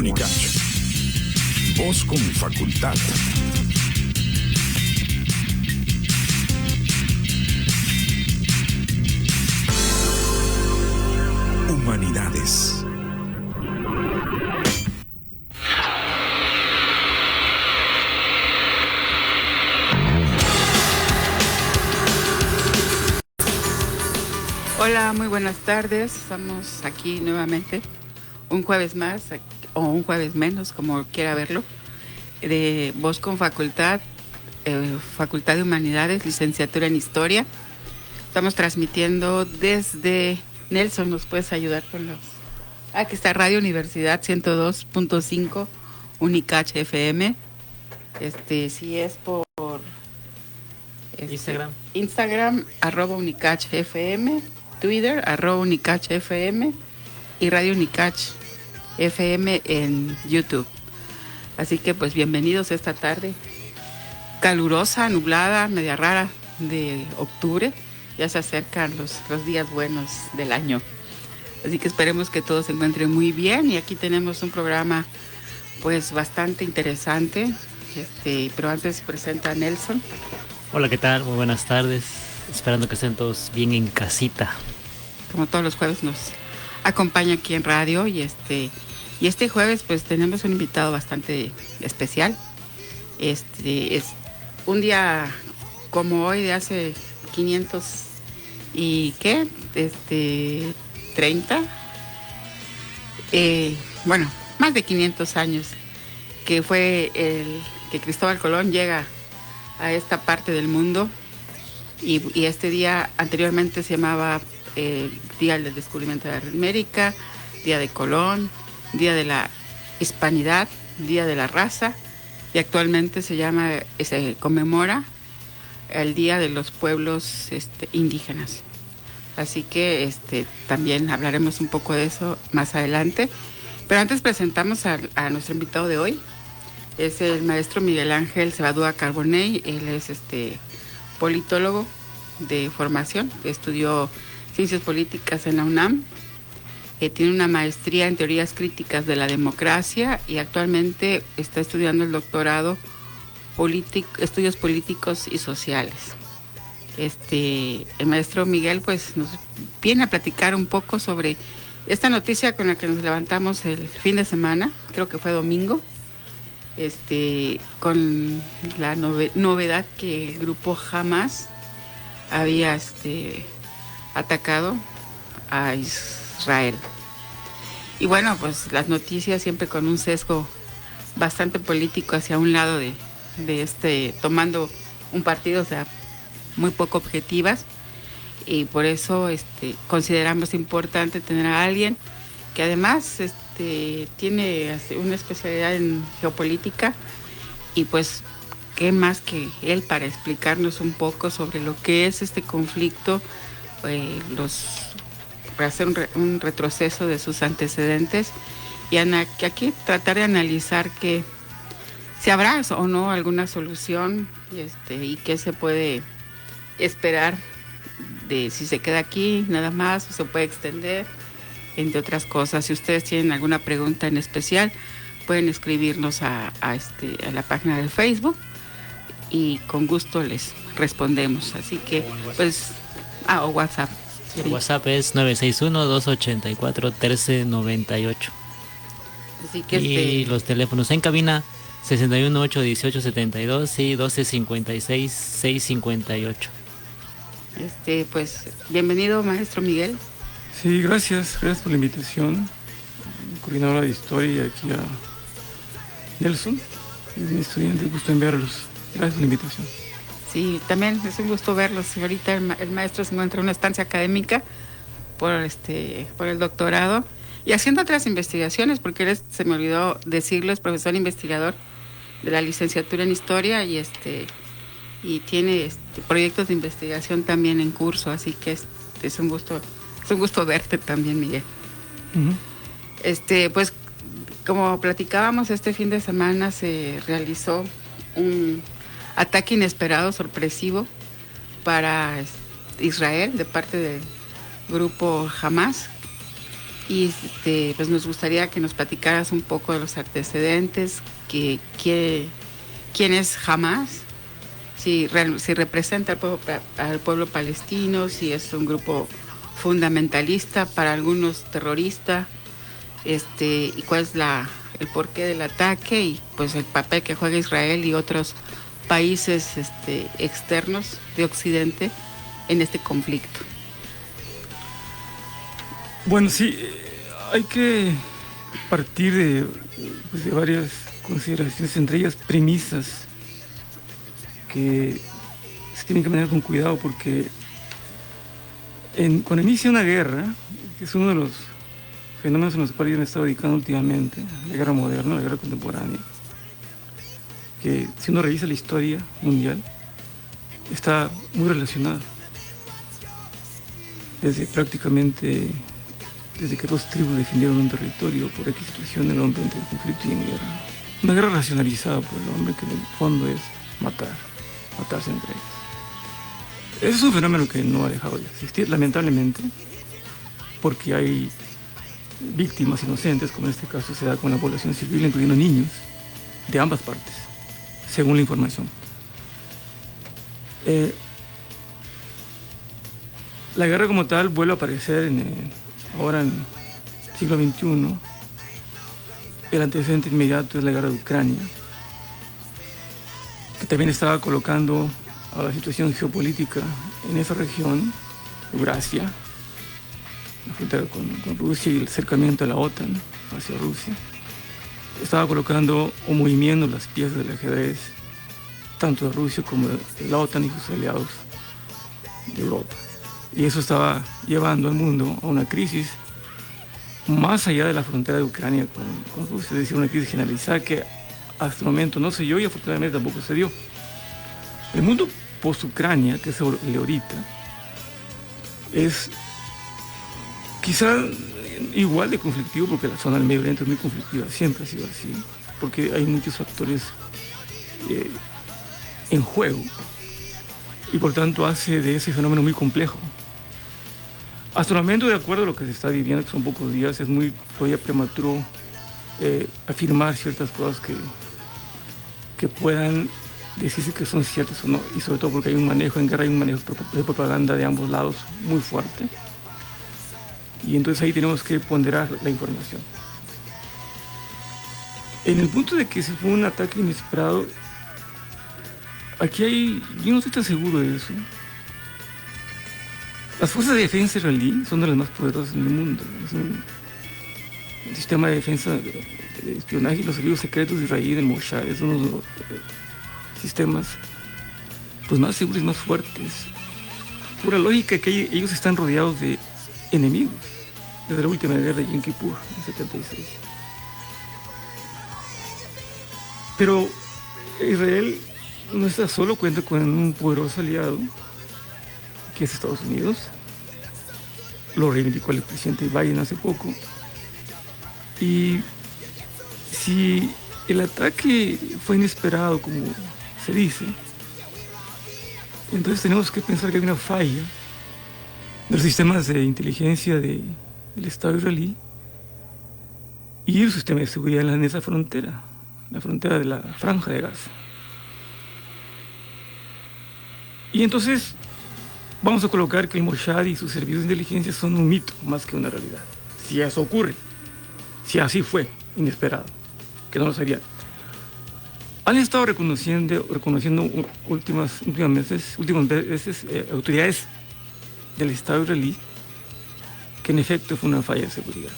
Unicach. Voz con facultad. Humanidades. Hola, muy buenas tardes. Estamos aquí nuevamente un jueves más o un jueves menos, como quiera verlo, de Voz con Facultad, Facultad de Humanidades, licenciatura en Historia. Estamos transmitiendo desde... Nelson, ¿nos puedes ayudar con los...? Aquí está Radio Universidad 102.5 Unicach FM. Si es por... Instagram, @UnicachFM, Twitter, @UnicachFM y Radio Unicach FM en YouTube. Así que pues bienvenidos esta tarde calurosa, nublada, media rara de octubre. Ya se acercan los días buenos del año. Así que esperemos que todo se encuentre muy bien. Y aquí tenemos un programa pues bastante interesante. Pero antes presenta a Nelson. Hola, ¿qué tal? Muy buenas tardes. Esperando que estén todos bien en casita. Como todos los jueves nos acompaña aquí en radio y este jueves pues tenemos un invitado bastante especial. Es un día como hoy de hace 500 y ¿qué? 30. Más de 500 años que fue el que Cristóbal Colón llega a esta parte del mundo y este día anteriormente se llamaba Día del Descubrimiento de América, Día de Colón, Día de la Hispanidad, Día de la Raza, y actualmente se conmemora el Día de los Pueblos Indígenas. Así que también hablaremos un poco de eso más adelante, pero antes presentamos a nuestro invitado de hoy. Es el maestro Miguel Ángel Cebadúa Carbonell. Él es politólogo de formación, estudió Ciencias Políticas en la UNAM, tiene una maestría en Teorías Críticas de la Democracia y actualmente está estudiando el doctorado Estudios Políticos y Sociales. El maestro Miguel pues nos viene a platicar un poco sobre esta noticia con la que nos levantamos el fin de semana, creo que fue domingo, con la novedad que el grupo Hamas había atacado a Israel. Y bueno, pues las noticias siempre con un sesgo bastante político hacia un lado de tomando un partido, o sea, muy poco objetivas, y por eso consideramos importante tener a alguien que además tiene una especialidad en geopolítica y pues qué más que él para explicarnos un poco sobre lo que es este conflicto, para hacer un retroceso de sus antecedentes y que aquí tratar de analizar que si habrá o no alguna solución y qué se puede esperar de si se queda aquí nada más o se puede extender, entre otras cosas. Si ustedes tienen alguna pregunta en especial, pueden escribirnos a la página de Facebook y con gusto les respondemos. Así que, pues, o WhatsApp. El WhatsApp es 961-284-1398. Así que y los teléfonos en cabina 618-1872 y 1256-658. Pues, bienvenido, maestro Miguel. Sí, gracias por la invitación. Coordinadora de Historia aquí a Nelson, mi estudiante, gusto en verlos. Gracias por la invitación. Sí, también es un gusto verlos. Ahorita el maestro se encuentra en una estancia académica por el doctorado y haciendo otras investigaciones, porque él se me olvidó decirlo, es profesor investigador de la licenciatura en Historia y tiene proyectos de investigación también en curso, así que es un gusto verte también, Miguel. Uh-huh. Pues como platicábamos, este fin de semana se realizó un ataque inesperado, sorpresivo para Israel de parte del grupo Hamas, Y pues nos gustaría que nos platicaras un poco de los antecedentes, quién es Hamas, si representa al pueblo palestino, si es un grupo fundamentalista, para algunos terrorista, y cuál es el porqué del ataque y pues el papel que juega Israel y otros países externos de Occidente en este conflicto. Bueno, sí, hay que partir de varias consideraciones, entre ellas premisas que se tienen que manejar con cuidado, porque cuando inicia una guerra, que es uno de los fenómenos en los cuales yo me he estado dedicando últimamente, la guerra moderna, la guerra contemporánea, que si uno revisa la historia mundial, está muy relacionada. Desde que dos tribus defendieron un territorio por X situación, el hombre entra en conflicto y en guerra. Una guerra racionalizada por el hombre, que en el fondo es matarse entre ellos. Ese es un fenómeno que no ha dejado de existir, lamentablemente, porque hay víctimas inocentes, como en este caso se da con la población civil, incluyendo niños, de ambas partes, según la información. La guerra como tal vuelve a aparecer ahora en el siglo XXI. El antecedente inmediato es la guerra de Ucrania, que también estaba colocando a la situación geopolítica en esa región, Eurasia, la frontera con Rusia y el acercamiento a la OTAN hacia Rusia. Estaba colocando o moviendo las piezas del ajedrez, tanto de Rusia como de la OTAN y sus aliados de Europa. Y eso estaba llevando al mundo a una crisis más allá de la frontera de Ucrania con Rusia, es decir, una crisis generalizada que hasta el momento no se dio y afortunadamente tampoco se dio. El mundo post-Ucrania, que es el de ahorita, es quizá igual de conflictivo, porque la zona del Medio Oriente es muy conflictiva, siempre ha sido así, porque hay muchos factores en juego y por tanto hace de ese fenómeno muy complejo. Hasta el momento, de acuerdo a lo que se está viviendo, que son pocos días, es muy todavía prematuro afirmar ciertas cosas que puedan decirse que son ciertas o no, y sobre todo porque hay un manejo en guerra, hay un manejo de propaganda de ambos lados muy fuerte, y entonces ahí tenemos que ponderar la información. En el punto de que se fue un ataque inesperado, yo no estoy tan seguro de eso. Las fuerzas de defensa israelí son de las más poderosas en el mundo. Es un sistema de defensa de espionaje y los servicios secretos de Israel, del Mossad, es uno de los sistemas pues más seguros y más fuertes. Pura lógica que ellos están rodeados de enemigos desde la última guerra de Yom Kippur en 76. Pero Israel no está solo, cuenta con un poderoso aliado que es Estados Unidos. Lo reivindicó el presidente Biden hace poco. Y si el ataque fue inesperado, como se dice, entonces tenemos que pensar que hay una falla de los sistemas de inteligencia del Estado israelí y el sistema de seguridad en esa frontera, la frontera de la Franja de Gaza. Y entonces vamos a colocar que el Mossad y sus servicios de inteligencia son un mito más que una realidad. Si eso ocurre, si así fue, inesperado, que no lo sabían. Han estado reconociendo últimas veces autoridades del Estado israelí que en efecto fue una falla de seguridad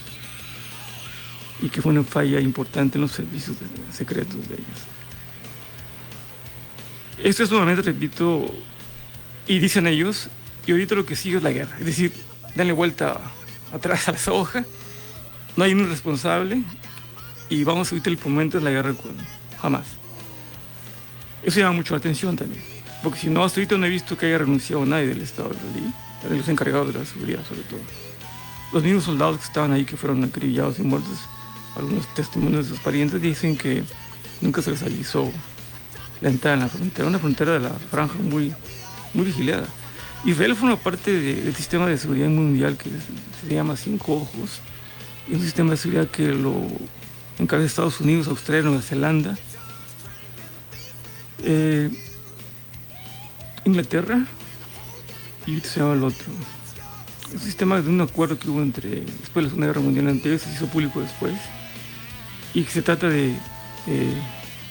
y que fue una falla importante en los servicios secretos de ellos. Esto es nuevamente, repito, y dicen ellos, y ahorita lo que sigue es la guerra, es decir, danle vuelta atrás a esa hoja, no hay un responsable y vamos ahorita el momento de la guerra con Hamas. Eso llama mucho la atención también, porque si no, hasta ahorita no he visto que haya renunciado nadie del Estado israelí, los encargados de la seguridad sobre todo. Los mismos soldados que estaban ahí, que fueron acribillados y muertos, algunos testimonios de sus parientes dicen que nunca se les avisó la entrada en la frontera, una frontera de la franja muy vigilada. Israel forma parte del sistema de seguridad mundial que se llama Cinco Ojos, y un sistema de seguridad que lo encabeza Estados Unidos, Australia, Nueva Zelanda, Inglaterra y se llama el otro. Un sistema de un acuerdo que hubo después de la Segunda Guerra Mundial anterior, se hizo público después, y que se trata de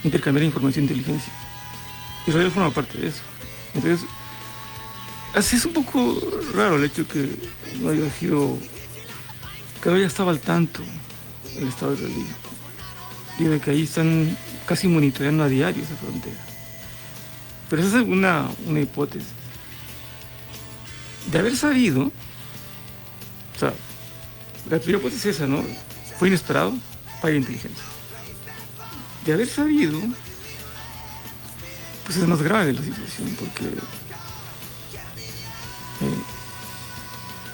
intercambiar información de inteligencia. Israel forma parte de eso. Entonces, así es un poco raro el hecho que no haya sido, que no haya estado al tanto el Estado israelí. Digo que ahí están casi monitoreando a diario esa frontera. Pero esa es una hipótesis. De haber sabido, o sea, la primera hipótesis es esa, ¿no? Fue inesperado, falla de inteligencia. De haber sabido, pues es más grave la situación,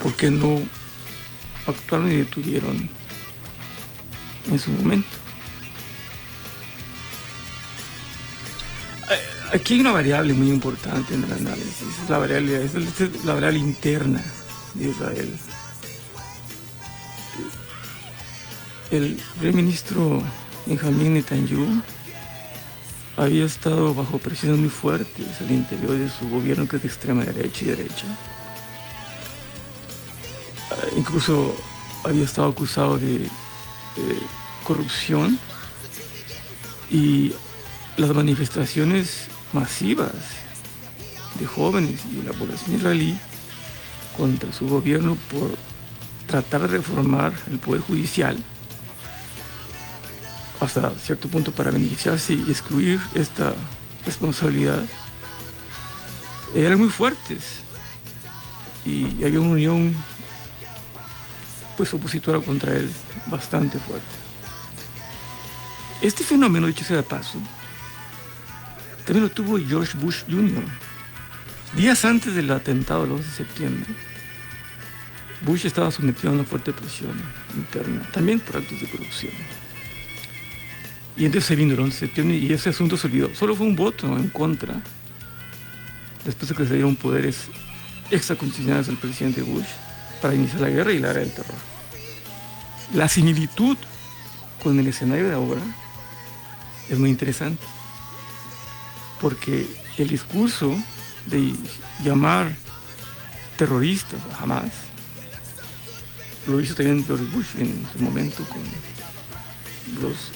porque no actuaron y detuvieron en su momento. Aquí hay una variable muy importante en el análisis, es la variable interna de Israel. El primer ministro Benjamín Netanyahu había estado bajo presiones muy fuertes al interior de su gobierno, que es de extrema derecha y derecha. Incluso había estado acusado de corrupción, y las manifestaciones masivas de jóvenes y de la población israelí contra su gobierno por tratar de reformar el poder judicial hasta cierto punto para beneficiarse y excluir esta responsabilidad eran muy fuertes, y había una unión pues opositora contra él bastante fuerte. Este fenómeno, dicho sea de paso, también lo tuvo George Bush Jr. Días antes del atentado del 11 de septiembre, Bush estaba sometido a una fuerte presión interna, también por actos de corrupción. Y entonces se vino el 11 de septiembre y ese asunto se olvidó. Solo fue un voto en contra, después de que se dieron poderes extraconstitucionales al presidente Bush para iniciar la guerra y la era del terror. La similitud con el escenario de ahora es muy interesante, porque el discurso de llamar terroristas a Hamas lo hizo también George Bush en su momento con los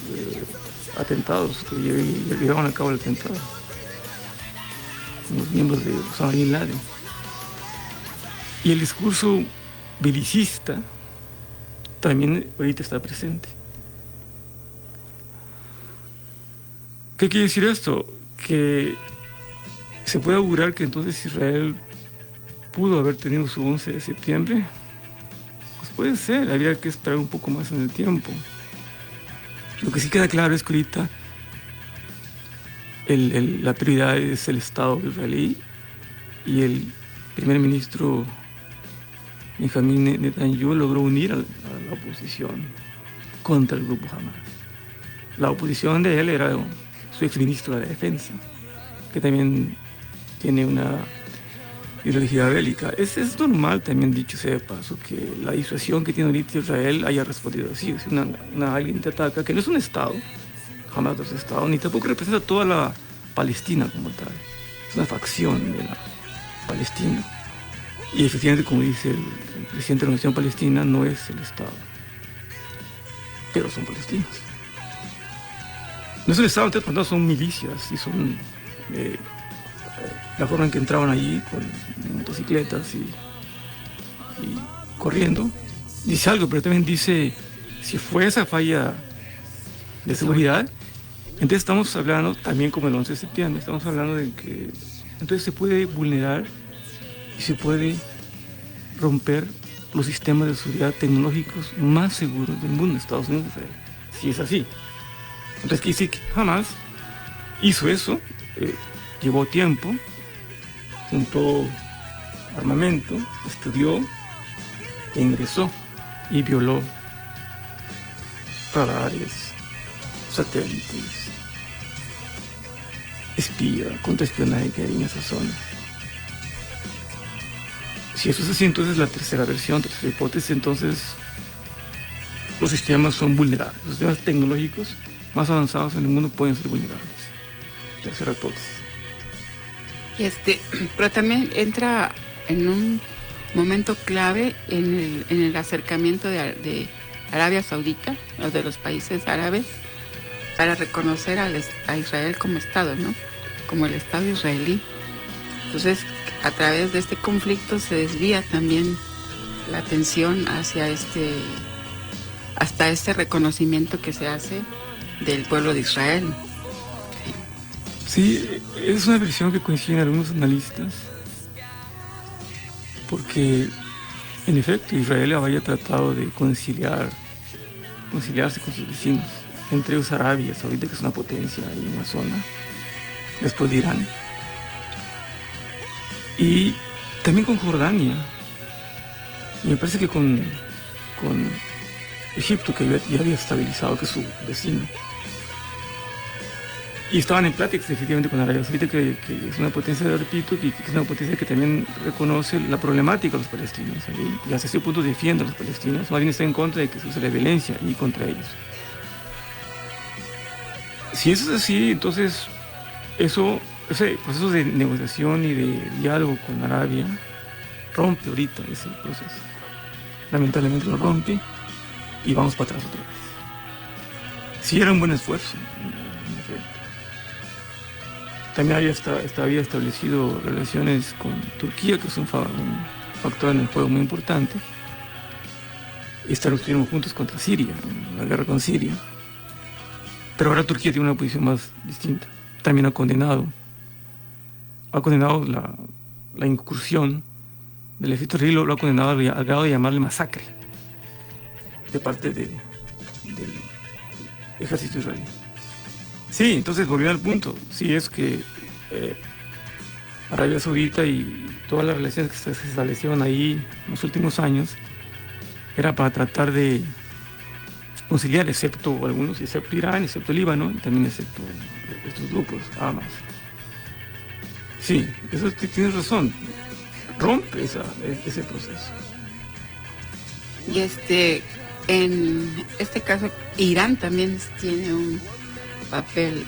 atentados que llevaron a cabo el atentado con los miembros de Osama Bin Laden. Y el discurso belicista también ahorita está presente. ¿Qué quiere decir esto? Que se puede augurar que entonces Israel pudo haber tenido su 11 de septiembre. Pues puede ser, habría que esperar un poco más en el tiempo. Lo que sí queda claro es que ahorita la prioridad es el Estado israelí, y el primer ministro Benjamín Netanyahu logró unir a la oposición contra el grupo Hamas. La oposición de él era su exministro de Defensa, que también tiene una ideología bélica. Es normal, también dicho sea de paso, que la disuasión que tiene ahorita Israel haya respondido así. Si alguien te ataca, que no es un Estado, jamás no es un Estado, ni tampoco representa toda la Palestina como tal. Es una facción de la Palestina. Y efectivamente, como dice el presidente de la Nación Palestina, no es el Estado, pero son palestinos. No es el Estado, entonces son milicias, y son la forma en que entraban allí con motocicletas y corriendo. Dice algo, pero también dice, si fue esa falla de seguridad, entonces estamos hablando, también como el 11 de septiembre, estamos hablando de que entonces se puede vulnerar y se puede romper los sistemas de seguridad tecnológicos más seguros del mundo, Estados Unidos, Israel. Si es así. Entonces, quiere decir que Hamas hizo eso, llevó tiempo, juntó armamento, estudió, e ingresó y violó radares, satélites, espía, contraespionaje que hay en esa zona. Si eso es así, entonces la tercera versión, tercera hipótesis, entonces los sistemas son vulnerables. Los sistemas tecnológicos más avanzados en el mundo pueden ser vulnerables. Tercera hipótesis. Pero también entra en un momento clave en el acercamiento de Arabia Saudita o de los países árabes para reconocer a Israel como Estado, ¿no? Como el Estado israelí. Entonces, a través de este conflicto se desvía también la atención hasta este reconocimiento que se hace del pueblo de Israel. Sí, es una versión que coinciden algunos analistas, porque en efecto Israel había tratado de conciliarse con sus vecinos, entre ellos Arabia Saudita, que es una potencia ahí en la zona, después de Irán, y también con Jordania, y me parece que con Egipto, que ya había estabilizado, que es su vecino. Y estaban en pláticas efectivamente con Arabia Saudita, que es una potencia, repito, que es una potencia que también reconoce la problemática de los palestinos, ¿sí? Y hasta ese punto defiende a los palestinos, más bien está en contra de que se use la violencia y contra ellos. Si eso es así, entonces ese proceso de negociación y de diálogo con Arabia rompe ahorita ese proceso. Lamentablemente lo rompe y vamos para atrás otra vez. Sí era un buen esfuerzo, en efecto. También había establecido relaciones con Turquía, que es un factor en el juego muy importante. Y estuvieron juntos contra Siria, la guerra con Siria. Pero ahora Turquía tiene una posición más distinta. También ha condenado la incursión del ejército israelí, lo ha condenado al grado de llamarle masacre de parte del ejército israelí. Sí, entonces volviendo al punto, sí es que Arabia Saudita y todas las relaciones que se establecieron ahí en los últimos años era para tratar de conciliar, excepto algunos, excepto Irán, excepto Líbano, y también excepto estos grupos, Hamas. Sí, eso tienes razón, rompe ese proceso. Y en este caso, Irán también tiene un papel,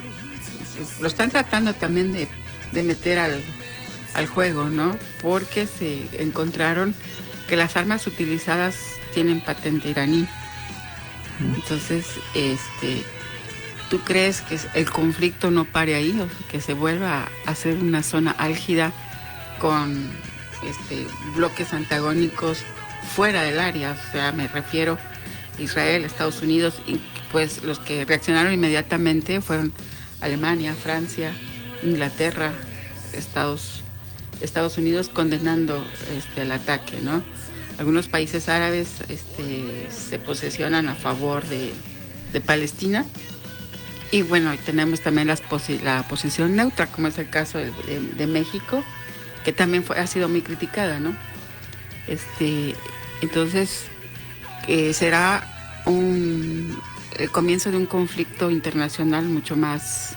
lo están tratando también de meter al juego, ¿no? Porque se encontraron que las armas utilizadas tienen patente iraní. Entonces, ¿tú crees que el conflicto no pare ahí, o que se vuelva a ser una zona álgida con bloques antagónicos fuera del área? O sea, me refiero a Israel, Estados Unidos, y pues los que reaccionaron inmediatamente fueron Alemania, Francia, Inglaterra, Estados Unidos condenando el ataque, ¿no? Algunos países árabes se posesionan a favor de Palestina. Y bueno, tenemos también la posición neutra, como es el caso de México, que también ha sido muy criticada, ¿no? Entonces, será el comienzo de un conflicto internacional mucho más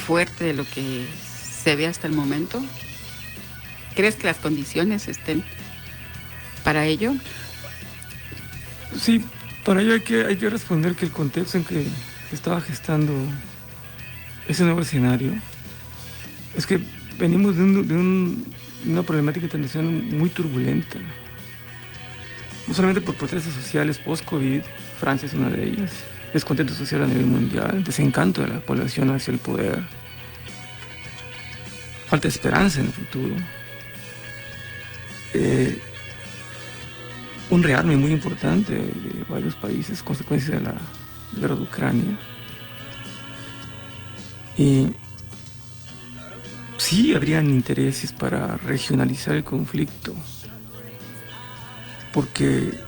fuerte de lo que se ve hasta el momento. ¿Crees que las condiciones estén para ello? Sí, para ello hay que responder que el contexto en que estaba gestando ese nuevo escenario es que venimos de una problemática internacional muy turbulenta, no solamente por protestas sociales post-COVID. Francia es una de ellas, descontento social a nivel mundial, desencanto de la población hacia el poder, falta de esperanza en el futuro, un rearme muy importante de varios países, consecuencia de la guerra de Ucrania. Y sí habrían intereses para regionalizar el conflicto, porque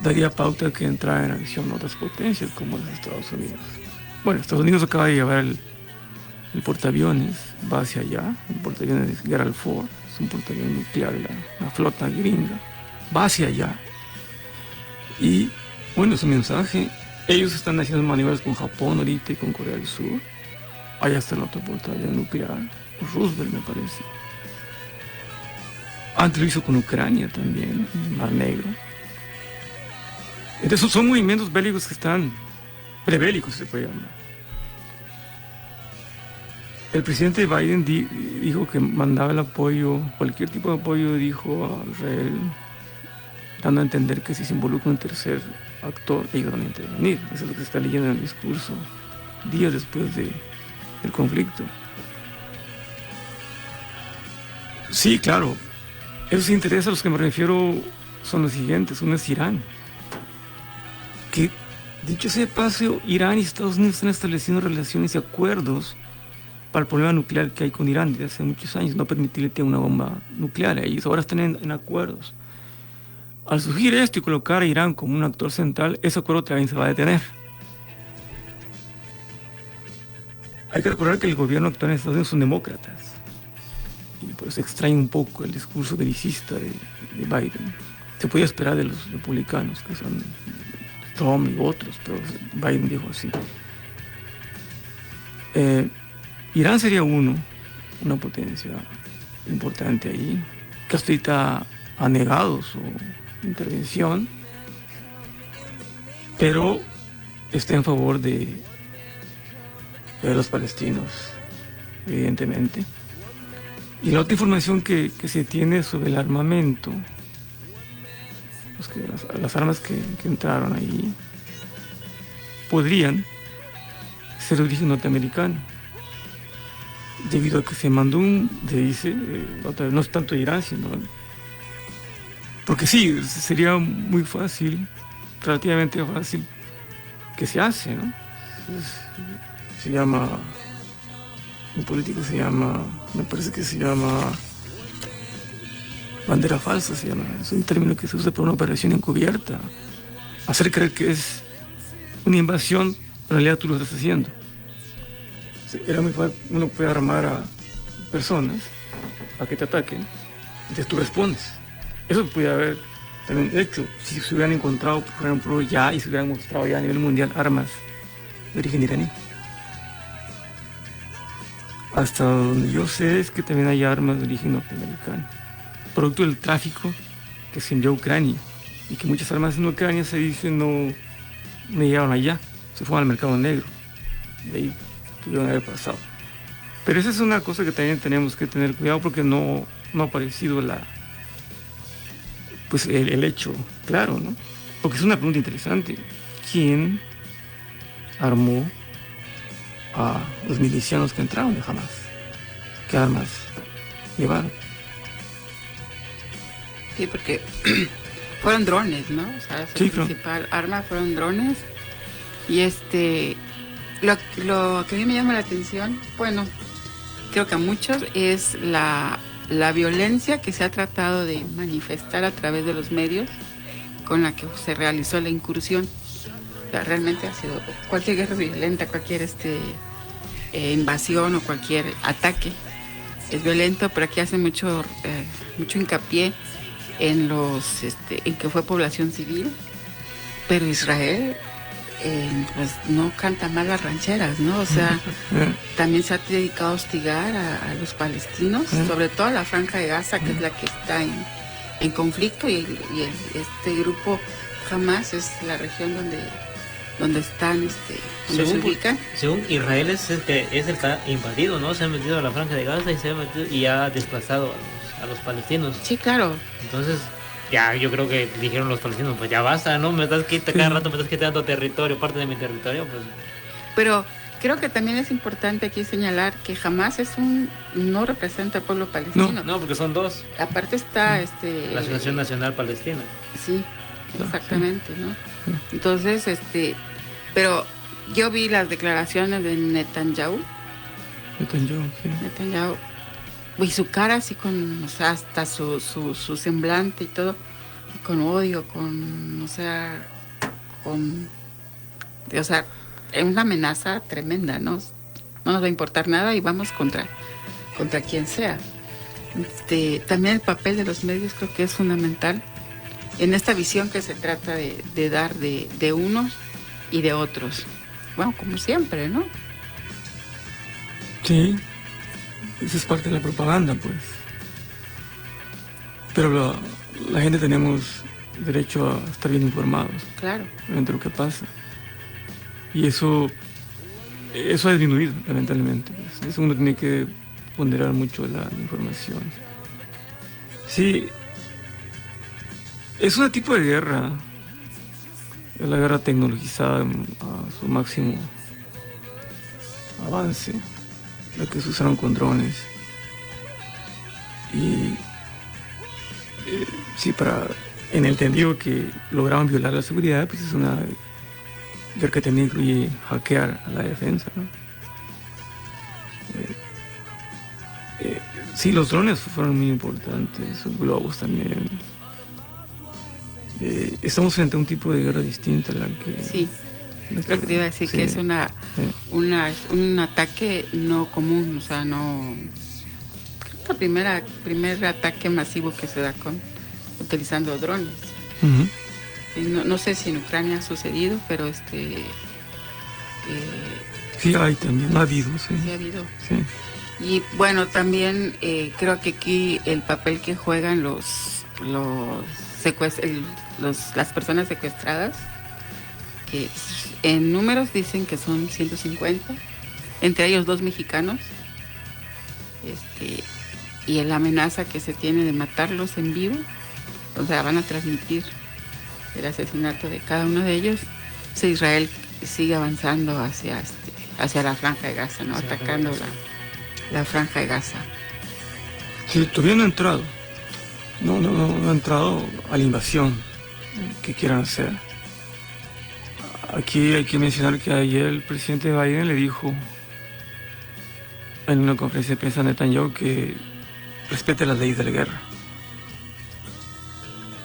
daría pauta que entrara en acción otras potencias como los Estados Unidos. Bueno, Estados Unidos acaba de llevar el portaaviones, va hacia allá, el portaaviones de Gerald Ford, es un portaaviones nuclear de la flota gringa, va hacia allá. Y bueno, su mensaje, ellos están haciendo maniobras con Japón ahorita y con Corea del Sur. Allá está el otro portaaviones nuclear, Roosevelt me parece. Antes lo hizo con Ucrania también, en el Mar Negro. Entonces son movimientos bélicos que están prebélicos, se puede llamar. El presidente Biden dijo que mandaba el apoyo, cualquier tipo de apoyo, dijo a Israel, dando a entender que si se involucra un tercer actor, ellos van a intervenir. Eso es lo que se está leyendo en el discurso días después del conflicto. Sí, claro. Esos intereses a los que me refiero son los siguientes. Uno es Irán. Que, dicho sea de paso, Irán y Estados Unidos están estableciendo relaciones y acuerdos para el problema nuclear que hay con Irán desde hace muchos años, no permitirle que haya una bomba nuclear. Ellos ahora están en acuerdos. Al surgir esto y colocar a Irán como un actor central, ese acuerdo también se va a detener. Hay que recordar que el gobierno actual en Estados Unidos son demócratas. Y por eso extraña un poco el discurso belicista de Biden. Se podía esperar de los republicanos, que son Trump y otros, pero Biden dijo así. Irán sería una potencia importante ahí, que hasta ahorita ha negado su intervención, pero está en favor de los palestinos, evidentemente. Y la otra información que se tiene sobre el armamento, pues que las armas que entraron ahí podrían ser de origen norteamericano, debido a que se mandó se dice, no es tanto Irán, sino... Porque sí, sería muy fácil, relativamente fácil, que se hace, ¿no? Se llama, un político se llama, me parece que se llama bandera falsa, se llama. Es un término que se usa para una operación encubierta. Hacer creer que es una invasión, en realidad tú lo estás haciendo. Era muy fácil, uno puede armar a personas para que te ataquen, entonces tú respondes. Eso puede haber también hecho si se hubieran encontrado, por ejemplo, ya y se hubieran mostrado ya a nivel mundial armas de origen iraní. Hasta donde yo sé es que también hay armas de origen norteamericano, producto del tráfico que se envió a Ucrania, y que muchas armas en Ucrania se dice no llegaron allá, se fueron al mercado negro, de ahí pudieron haber pasado. Pero esa es una cosa que también tenemos que tener cuidado, porque no ha aparecido el hecho claro, ¿no? Porque es una pregunta interesante. ¿Quién armó a los milicianos que entraron de Hamas? ¿Qué armas llevaron? Sí, porque fueron drones, ¿no? O sea, su principal arma fueron drones. Y lo que a mí me llama la atención, bueno, creo que a muchos, es la violencia que se ha tratado de manifestar a través de los medios con la que se realizó la incursión. O sea, realmente ha sido cualquier guerra violenta, cualquier invasión o cualquier ataque es violento, pero aquí hace mucho hincapié en en que fue población civil, pero Israel pues no canta mal las rancheras, ¿no? O sea, también se ha dedicado a hostigar a los palestinos, sobre todo a la Franja de Gaza, que es la que está en conflicto, y este grupo Hamas es la región donde están, donde se ubican. Según Israel es el que ha invadido, ¿no? Se ha metido a la Franja de Gaza y ha desplazado a los palestinos. Sí, claro. Entonces, ya yo creo que dijeron los palestinos, pues ya basta, ¿no? Cada rato me estás quitando territorio, parte de mi territorio, pues. Pero creo que también es importante aquí señalar que jamás no representa al pueblo palestino. No, porque son dos. Aparte está la Asociación Nacional Palestina. Sí, exactamente, ¿no? Entonces, pero yo vi las declaraciones de Netanyahu. Netanyahu. Y su cara así o sea, hasta su semblante y todo, con odio, o sea, es una amenaza tremenda, ¿no? No nos va a importar nada y vamos contra quien sea. También el papel de los medios creo que es fundamental en esta visión que se trata de dar de unos y de otros. Bueno, como siempre, ¿no? Sí. Esa es parte de la propaganda, pues. Pero la gente tenemos derecho a estar bien informados Claro. de lo que pasa. Y eso ha disminuido, lamentablemente. Pues. Eso uno tiene que ponderar mucho la información. Sí, es un tipo de guerra. Es la guerra tecnologizada a su máximo avance, la que se usaron con drones. Y sí, en el entendido que lograban violar la seguridad, pues es una guerra que también incluye hackear a la defensa, ¿no? Sí, los drones fueron muy importantes, los globos también. Estamos frente a un tipo de guerra distinta a la que... Sí, lo que te iba a decir, sí, que es un ataque no común, o sea, no... Creo que el primer ataque masivo que se da utilizando drones. Uh-huh. No sé si en Ucrania ha sucedido, pero sí hay también, ha habido, sí. Sí ha habido. Sí. Y bueno, también creo que aquí el papel que juegan las personas secuestradas, que en números dicen que son 150, entre ellos 2 mexicanos, y la amenaza que se tiene de matarlos en vivo, o sea, van a transmitir el asesinato de cada uno de ellos. Si Israel sigue avanzando hacia la Franja de Gaza, ¿no? Atacando la Franja de Gaza. Sí, todavía no ha entrado. No ha entrado a la invasión que quieran hacer. Aquí hay que mencionar que ayer el presidente Biden le dijo en una conferencia de prensa a Netanyahu que respete las leyes de la guerra.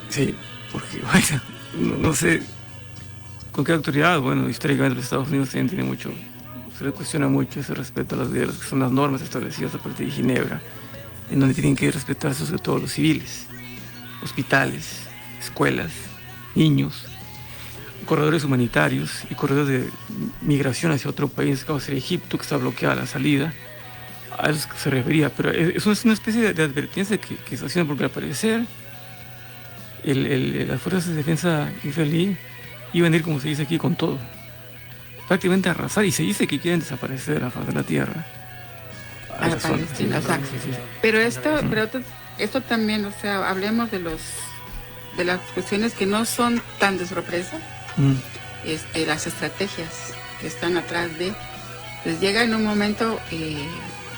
Sí, porque, vaya, no sé con qué autoridad. Bueno, históricamente los Estados Unidos tienen mucho, se les cuestiona mucho ese respeto a las guerras, que son las normas establecidas a partir de Ginebra, en donde tienen que respetarse sobre todo los civiles, hospitales, escuelas, niños, corredores humanitarios y corredores de migración hacia otro país, como sería Egipto, que está bloqueada la salida. A eso se refería, pero es una especie de advertencia que está haciendo, porque al parecer las fuerzas de defensa israelí iban a ir, como se dice aquí, con todo, prácticamente a arrasar, y se dice que quieren desaparecer de la faz de la tierra A la Palestina, o sea, sí. Pero esto también, o sea, hablemos de las cuestiones que no son tan de sorpresa, las estrategias que están atrás de, les llega en un momento,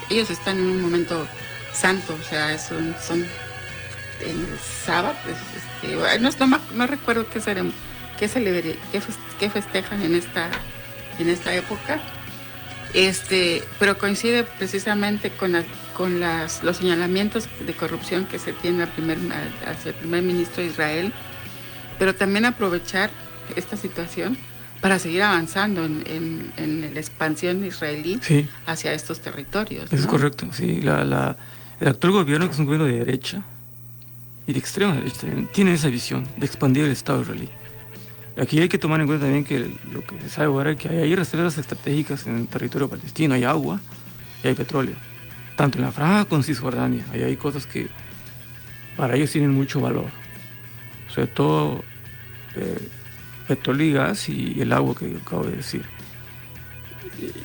ellos están en un momento santo, o sea, son en el sábado, no recuerdo qué festejan en esta época. Pero coincide precisamente con los señalamientos de corrupción que se tiene hacia el primer ministro de Israel, pero también aprovechar esta situación para seguir avanzando en la expansión israelí, sí, hacia estos territorios, ¿no? Eso es correcto, sí. El actual gobierno, que es un gobierno de derecha y de extrema derecha, tiene esa visión de expandir el Estado israelí. Aquí hay que tomar en cuenta también que lo que se sabe ahora es que hay reservas estratégicas en el territorio palestino, hay agua y hay petróleo, tanto en la Franja como en Cisjordania. Ahí hay cosas que para ellos tienen mucho valor, sobre todo petróleo y gas y el agua que acabo de decir.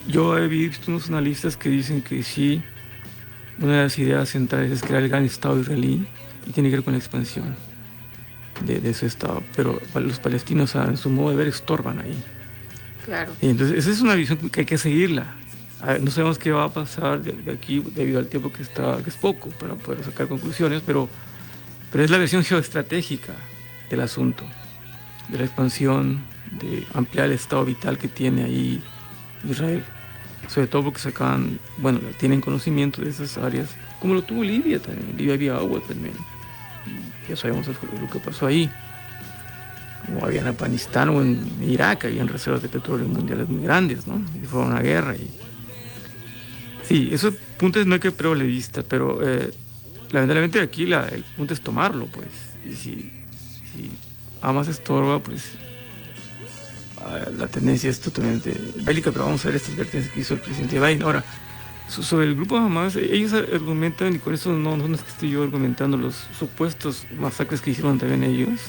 Yo he visto unos analistas que dicen que sí, una de las ideas centrales es crear el gran Estado israelí y tiene que ver con la expansión de ese Estado, pero los palestinos, en su modo de ver, estorban ahí. Claro. Y entonces esa es una visión que hay que seguirla. No sabemos qué va a pasar de aquí debido al tiempo que es poco para poder sacar conclusiones, pero es la versión geoestratégica del asunto, de la expansión, de ampliar el estado vital que tiene ahí Israel, sobre todo porque tienen conocimiento de esas áreas, como lo tuvo Libia también. En Libia había agua también, ya sabemos lo que pasó ahí, como había en Afganistán o en Irak, habían reservas de petróleo mundiales muy grandes, ¿no? Y fue una guerra. Sí, esos puntos no hay que perderle de vista, pero lamentablemente aquí el punto es tomarlo, pues. Y si Hamas estorba, pues la tendencia es totalmente bélica, pero vamos a ver estas advertencias que hizo el presidente Biden. Ahora, sobre el grupo Hamas, ellos argumentan, y con eso no es que estoy yo argumentando los supuestos masacres que hicieron también ellos,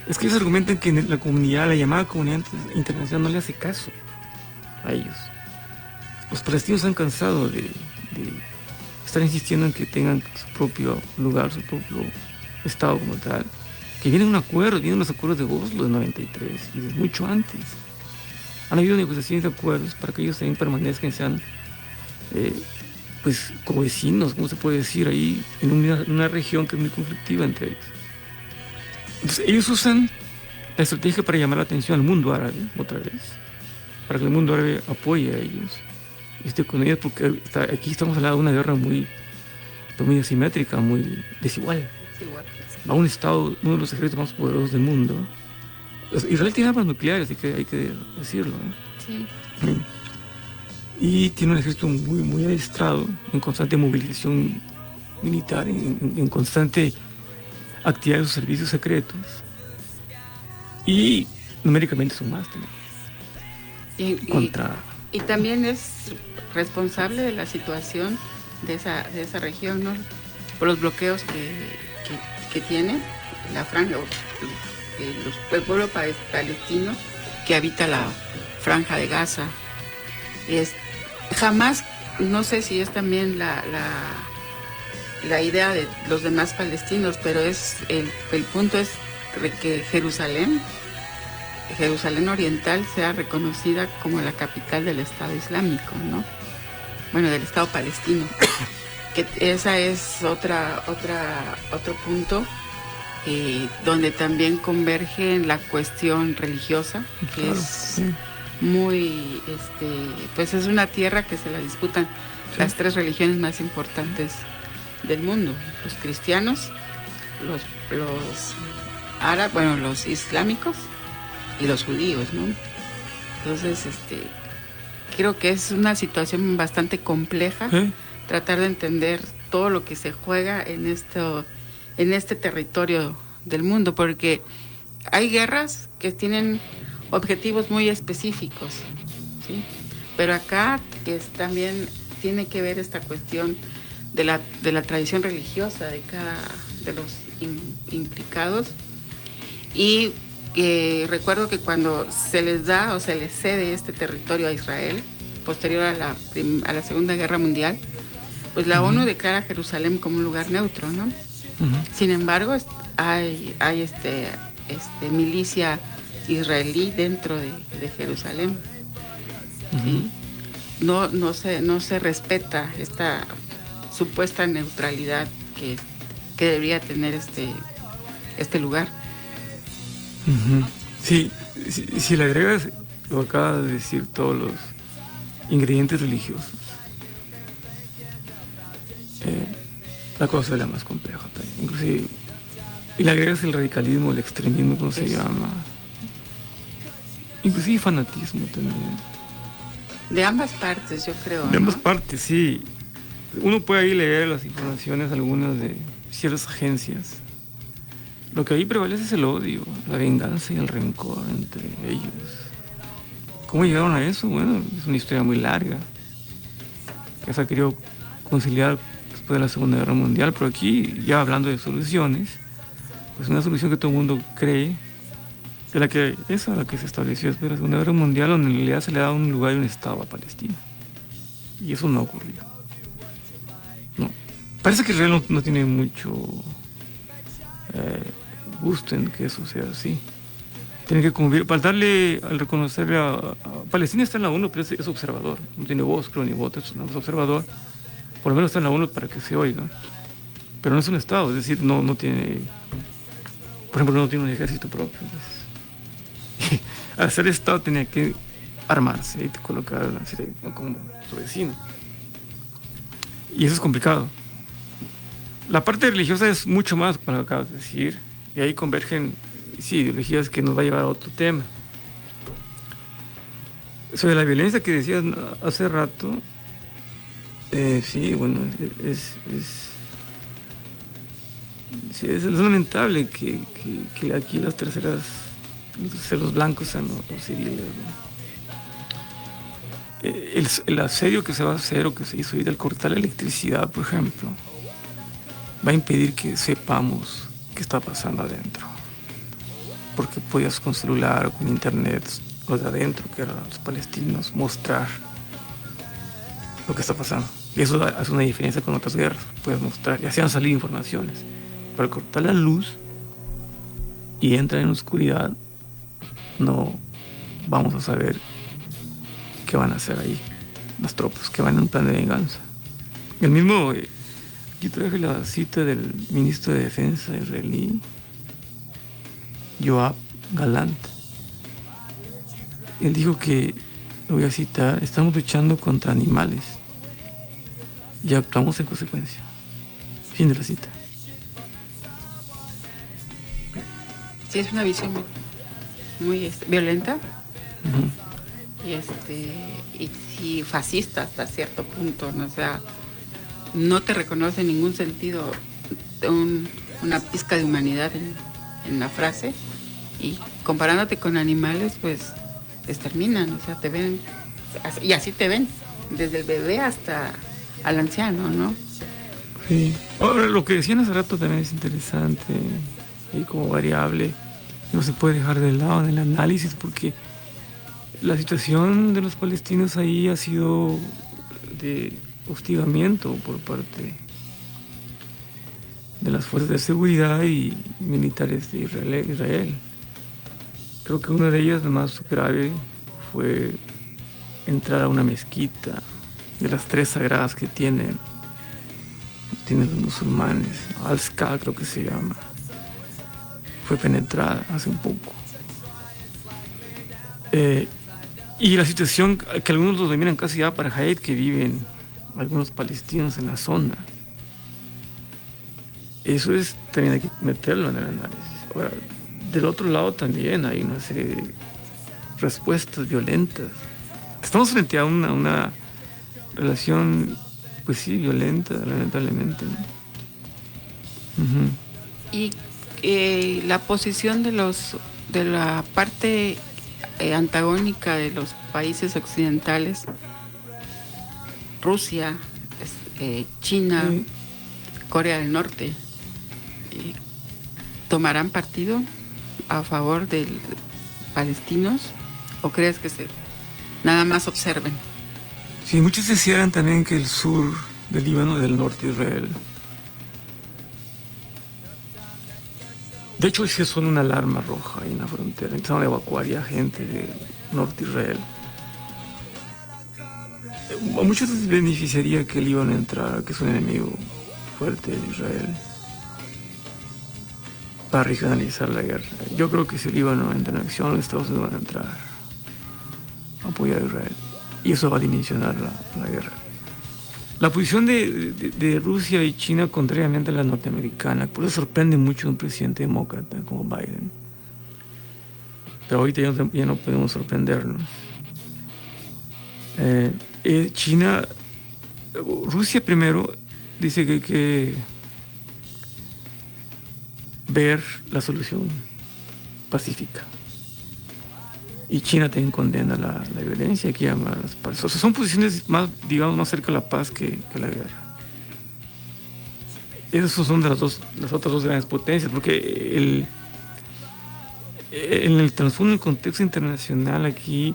Es que ellos argumentan que la comunidad, la llamada comunidad internacional, no le hace caso a ellos. Los palestinos han cansado de estar insistiendo en que tengan su propio lugar, su propio Estado como tal. Que vienen los acuerdos de Oslo de 93 y desde mucho antes. Han habido negociaciones de acuerdos para que ellos también permanezcan y sean pues como vecinos, como se puede decir, ahí en una región que es muy conflictiva entre ellos. Entonces ellos usan la estrategia para llamar la atención al mundo árabe, otra vez, para que el mundo árabe apoye a ellos y esté con ellos, porque aquí estamos hablando de una guerra muy asimétrica, muy desigual. A un Estado, uno de los ejércitos más poderosos del mundo. Israel tiene armas nucleares, hay que decirlo, Sí. Y tiene un ejército muy adiestrado, en constante movilización militar, en constante actividad de sus servicios secretos. Y numéricamente son más también. Y también es responsable de la situación de esa región, ¿no? Por los bloqueos que tiene la franja, el pueblo palestino que habita la franja de Gaza. Jamás, no sé si es también la idea de los demás palestinos, pero es el punto es que Jerusalén Oriental sea reconocida como la capital del Estado Islámico, ¿no? Bueno, del Estado palestino. Que esa es otro punto donde también converge en la cuestión religiosa, que claro, es sí. muy, pues es una tierra que se la disputan Sí. las tres religiones más importantes del mundo: los cristianos, los árabes, bueno, los islámicos y los judíos, ¿no? Entonces, creo que es una situación bastante compleja. Tratar de entender todo lo que se juega en este territorio del mundo, porque hay guerras que tienen objetivos muy específicos, ¿sí? Pero acá también tiene que ver esta cuestión de la tradición religiosa de cada de los implicados. Y recuerdo que cuando se les da o se les cede este territorio a Israel, posterior a la Segunda Guerra Mundial, pues la ONU declara Jerusalén como un lugar neutro, ¿no? Sin embargo, hay milicia israelí dentro de Jerusalén. ¿Sí? No se respeta esta supuesta neutralidad que debería tener este lugar. Sí, si le agregas lo que acaba de decir, todos los ingredientes religiosos, la cosa es la más compleja también. Inclusive, y le agregas el radicalismo, el extremismo, ¿cómo se llama? Inclusive fanatismo también. De ambas partes, yo creo. De ambas partes, sí. Uno puede ahí leer las informaciones, algunas de ciertas agencias. Lo que ahí prevalece es el odio, la venganza y el rencor entre ellos. ¿Cómo llegaron a eso? Bueno, es una historia muy larga, que se ha querido conciliar después de la Segunda Guerra Mundial, pero aquí, ya hablando de soluciones, pues una solución que todo el mundo cree que la que se estableció después de la Segunda Guerra Mundial, donde en realidad se le da un lugar y un Estado a Palestina. Y eso no ha ocurrido. No. Parece que Israel no tiene mucho gusto en que eso sea así. Tiene que convivir, para darle, al reconocerle a Palestina está en la ONU, pero es observador, no tiene voz, creo, ni voto, es observador. Por lo menos está en la ONU para que se oiga. Pero no es un Estado, es decir, no tiene, por ejemplo, no tiene un ejército propio. Entonces, al ser Estado tenía que armarse y colocar como su vecino. Y eso es complicado. La parte religiosa es mucho más, como acabas de decir, y ahí convergen, sí, ideologías que nos va a llevar a otro tema. Sobre la violencia que decías hace rato, sí, bueno, es lamentable que aquí los terceros blancos sean los civiles, ¿no? El asedio que se va a hacer o que se hizo ahí del cortar la electricidad, por ejemplo, va a impedir que sepamos qué está pasando adentro. porque podías con celular o con internet, los de adentro, que eran los palestinos, mostrar lo que está pasando. Y eso hace una diferencia con otras guerras. Puedes mostrar, y hacían salir informaciones. Para cortar la luz y entrar en oscuridad, no vamos a saber qué van a hacer ahí las tropas, que van en un plan de venganza. El mismo, aquí traje la cita del ministro de Defensa israelí, Yoav Galant. Él dijo que, lo voy a citar, estamos luchando contra animales y actuamos en consecuencia. Fin de la cita. Sí, es una visión muy violenta. Uh-huh. Y sí, fascista hasta cierto punto, ¿no? O sea, no te reconoce en ningún sentido una pizca de humanidad en la frase, y comparándote con animales, pues exterminan, o sea, te ven, y así te ven, desde el bebé hasta al anciano, ¿no? Sí. Ahora, lo que decían hace rato también es interesante y como variable, no se puede dejar de lado en el análisis, porque la situación de los palestinos ahí ha sido de hostigamiento por parte de las fuerzas de seguridad y militares de Israel. Creo que una de ellas, la más grave, fue entrar a una mezquita de las 3 sagradas que tienen los musulmanes, Al-Aqsa creo que se llama. Fue penetrada hace un poco. Y la situación que algunos los denominan casi apartheid, que viven algunos palestinos en la zona. Eso es, también hay que meterlo en el análisis. Ahora, del otro lado también hay una serie de respuestas violentas. Estamos frente a una relación, pues sí, violenta, lamentablemente, ¿no? Uh-huh. Y la posición de la parte antagónica de los países occidentales, Rusia, China, sí, Corea del Norte, ¿tomarán partido a favor de palestinos o crees que nada más observen? Sí, muchos decían también que el sur del Líbano y del norte de Israel, de hecho, es que son una alarma roja ahí en la frontera. Empezaron a evacuar ya gente del norte de Israel. A muchos les beneficiaría que el Líbano entrara, que es un enemigo fuerte de Israel, para regionalizar la guerra. Yo creo que si el Líbano entra en acción, los Estados Unidos van a entrar a apoyar a Israel. Y eso va a dimensionar la guerra. La posición de Rusia y China, contrariamente a la norteamericana, por eso sorprende mucho a un presidente demócrata como Biden. Pero ahorita ya no podemos sorprendernos. Rusia primero dice que hay que ver la solución pacífica. Y China también condena la violencia, que llama a las partes. O sea, son posiciones más, digamos, más cerca de la paz que la guerra. Esos son de las otras dos grandes potencias, porque en el trasfondo del contexto internacional aquí,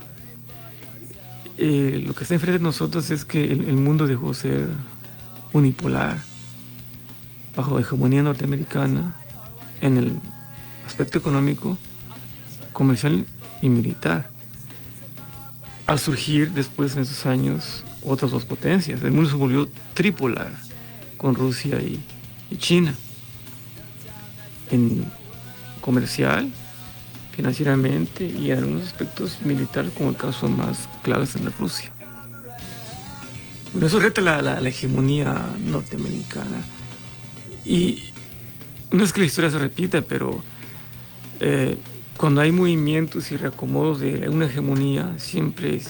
lo que está enfrente de nosotros es que el mundo dejó de ser unipolar, bajo la hegemonía norteamericana, en el aspecto económico, comercial y militar. Al surgir después en esos años otras dos potencias, el mundo se volvió tripolar con Rusia y China, en comercial, financieramente y en algunos aspectos militares, como el caso más clave es en la Rusia. Bueno, eso reta la hegemonía norteamericana. Y no es que la historia se repita, pero cuando hay movimientos y reacomodos de una hegemonía, siempre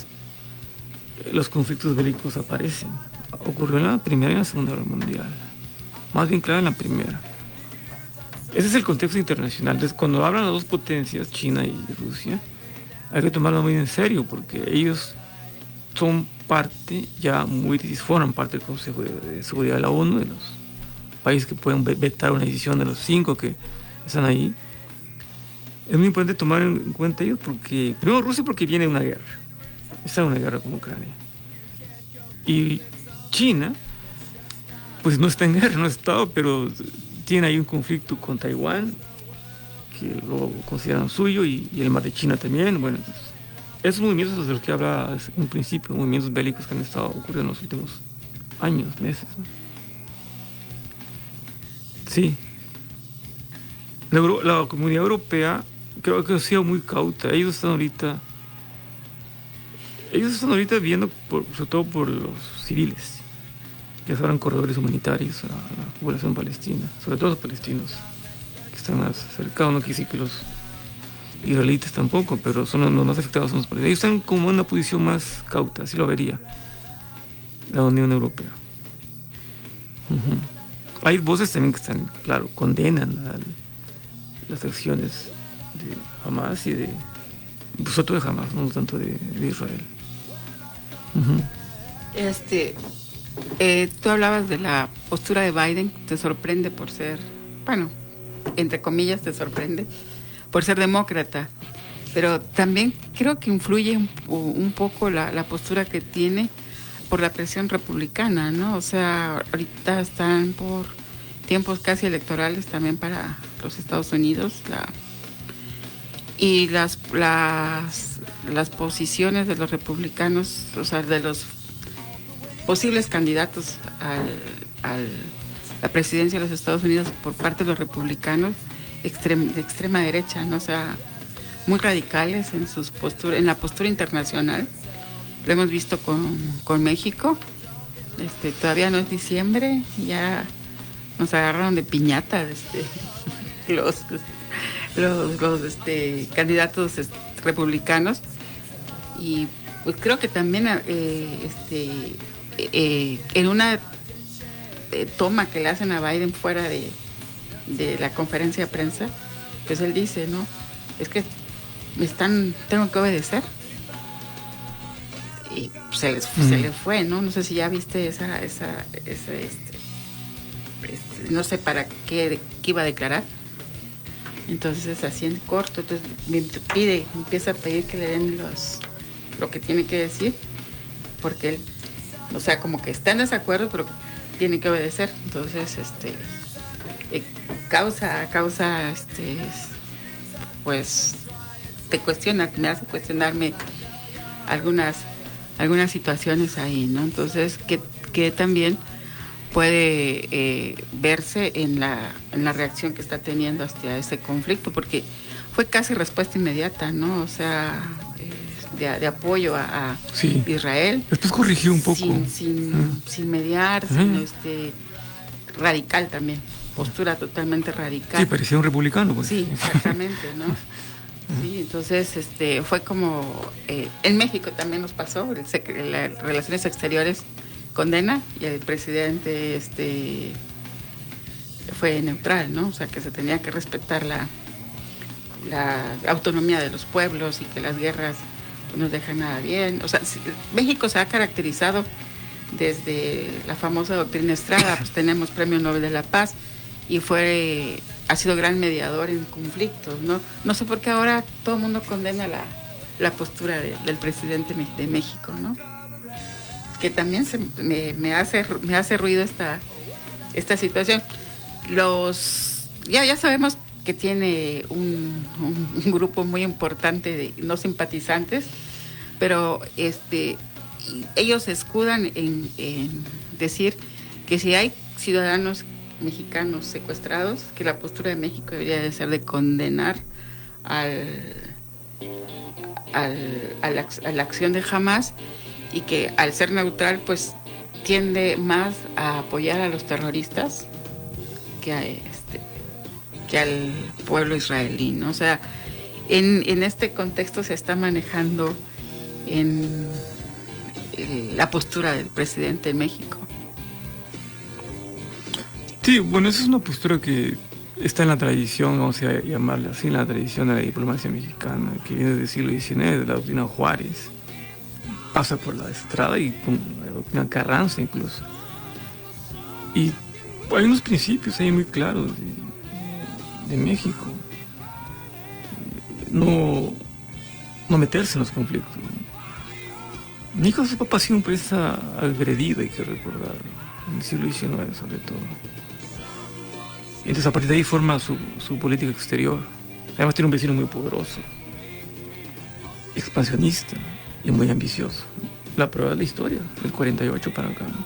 los conflictos bélicos aparecen. Ocurrió en la Primera y en la Segunda Guerra Mundial. Más bien claro en la Primera. Ese es el contexto internacional. Entonces, cuando hablan las dos potencias, China y Rusia, hay que tomarlo muy en serio, porque ellos son parte, forman parte del Consejo de Seguridad de la ONU, de los países que pueden vetar una decisión de los 5 que están ahí. Es muy importante tomar en cuenta ellos porque, primero Rusia porque viene una guerra, está en una guerra con Ucrania. Y China, pues no está en guerra, no ha estado, pero tiene ahí un conflicto con Taiwán, que lo consideran suyo, y el mar de China también. Bueno, entonces, esos movimientos de los que hablaba en un principio, movimientos bélicos que han estado ocurriendo en los últimos años, meses, ¿no? Sí. La Comunidad Europea creo que ha sido muy cauta. Ellos están ahorita viendo, sobre todo por los civiles, que se abran corredores humanitarios a la población palestina, sobre todo los palestinos que están más cercanos. No quiere decir que los israelitas tampoco, pero son los más afectados son los palestinos. Ellos están como en una posición más cauta, así lo vería la Unión Europea. Hay voces también que están, claro, condenan las acciones de Hamas y de, sobre todo de Hamas, no tanto de Israel. Tú hablabas de la postura de Biden, te sorprende por ser, bueno, entre comillas te sorprende por ser demócrata, pero también creo que influye un poco la postura que tiene por la presión republicana, ¿no? O sea, ahorita están por tiempos casi electorales también para los Estados Unidos, y las posiciones de los republicanos, o sea, de los posibles candidatos a la presidencia de los Estados Unidos por parte de los republicanos de extrema derecha, ¿no? O sea, muy radicales en sus posturas, en la postura internacional. Lo hemos visto con México. Todavía no es diciembre, ya nos agarraron de piñata los candidatos republicanos, y pues creo que también en una toma que le hacen a Biden fuera de la conferencia de prensa, pues él dice, no, es que tengo que obedecer, y se le fue, no sé si ya viste no sé para qué iba a declarar. Entonces, así en corto, entonces empieza a pedir que le den lo que tiene que decir, porque él, o sea, como que está en desacuerdo, pero tiene que obedecer. Entonces, pues, me hace cuestionarme algunas situaciones ahí, ¿no? Entonces, que también puede verse en la reacción que está teniendo hacia ese conflicto, porque fue casi respuesta inmediata, ¿no? O sea, de apoyo a sí. Israel. Después corrigió un poco. Sin mediar, radical también, postura totalmente radical. Sí, parecía un republicano, pues. Sí, exactamente, ¿no? Sí, entonces fue como en México también nos pasó, las Relaciones Exteriores condena y el presidente fue neutral, ¿no? O sea, que se tenía que respetar la autonomía de los pueblos y que las guerras no nos dejan nada bien. O sea, México se ha caracterizado desde la famosa doctrina Estrada, pues tenemos Premio Nobel de la Paz y ha sido gran mediador en conflictos, ¿no? No sé por qué ahora todo el mundo condena la postura del presidente de México, ¿no? Que también me hace ruido esta situación. Ya sabemos que tiene un grupo muy importante de no simpatizantes, pero ellos se escudan en decir que si hay ciudadanos mexicanos secuestrados, que la postura de México debería de ser de condenar a la acción de Hamas, y que al ser neutral pues tiende más a apoyar a los terroristas que al pueblo israelí, ¿no? O sea, en este contexto se está manejando en la postura del presidente de México. Sí, bueno, esa es una postura que está en la tradición, vamos a llamarla así, en la tradición de la diplomacia mexicana, que viene del siglo XIX, de la doctrina Juárez. Pasa por la Estrada y la doctrina Carranza incluso. Y hay unos principios ahí muy claros de México. no meterse en los conflictos. México, su papá ha sido un país agredido, hay que recordar, en el siglo XIX sobre todo. Entonces a partir de ahí forma su política exterior. Además tiene un vecino muy poderoso, expansionista y muy ambicioso. La prueba de la historia, del 48 para acá, ¿no?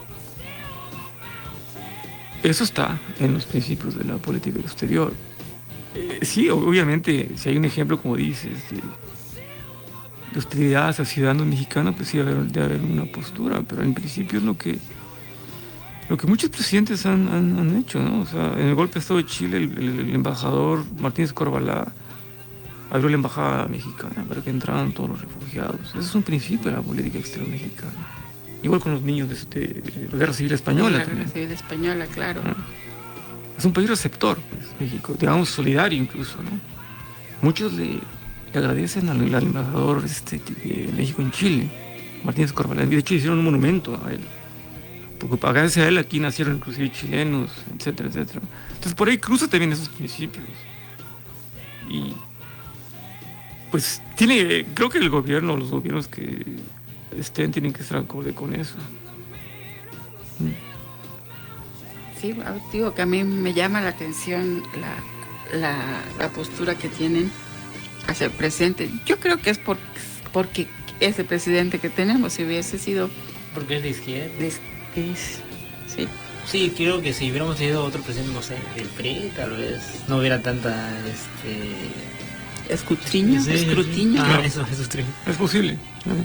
Eso está en los principios de la política exterior. Sí, obviamente, si hay un ejemplo, como dices, de hostilidad hacia ciudadanos mexicanos, pues sí debe haber una postura, pero en principio es lo que muchos presidentes han hecho, ¿no? O sea, en el golpe de Estado de Chile, el embajador Martínez Corvalá abrió la embajada mexicana para que entraran todos los refugiados. Ese es un principio de la política exterior mexicana. Igual con los niños de la Guerra Civil Española. La Guerra Civil Española, claro. Es un país receptor, pues, México, digamos solidario incluso, ¿no? Muchos le agradecen al embajador de México en Chile, Martínez Corvalán. De hecho hicieron un monumento a él, porque gracias a él aquí nacieron inclusive chilenos, etcétera, etcétera. Entonces por ahí cruza también esos principios. Y pues creo que los gobiernos que tienen que estar acorde con eso. Sí, digo que a mí me llama la atención la postura que tienen hacia el presidente. Yo creo que es porque ese presidente que tenemos, si hubiese sido... Porque es de izquierda. Sí. Sí, creo que si hubiéramos tenido otro presidente, no sé, del PRI, tal vez no hubiera tanta... Escrutinio. Eso, es posible, ¿no?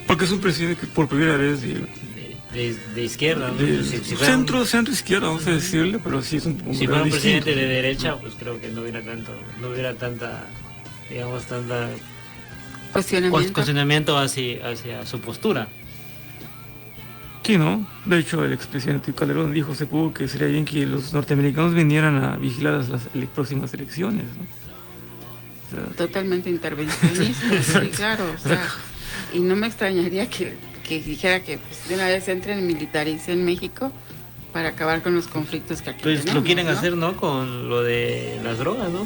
Porque es un presidente que por primera vez de izquierda, ¿no? Si centro izquierda, vamos a decirle, pero sí es un si fuera un presidente de derecha, pues creo que no hubiera tanta cuestionamiento hacia su postura. Sí, ¿no? De hecho, el expresidente Calderón dijo hace poco que sería bien que los norteamericanos vinieran a vigilar las próximas elecciones, ¿no? O sea, totalmente intervencionista, sí, claro. O sea, y no me extrañaría que dijera que pues, de una vez entren y militaricen México para acabar con los conflictos que aquí tenemos. Lo quieren hacer, ¿no? Con lo de las drogas, ¿no?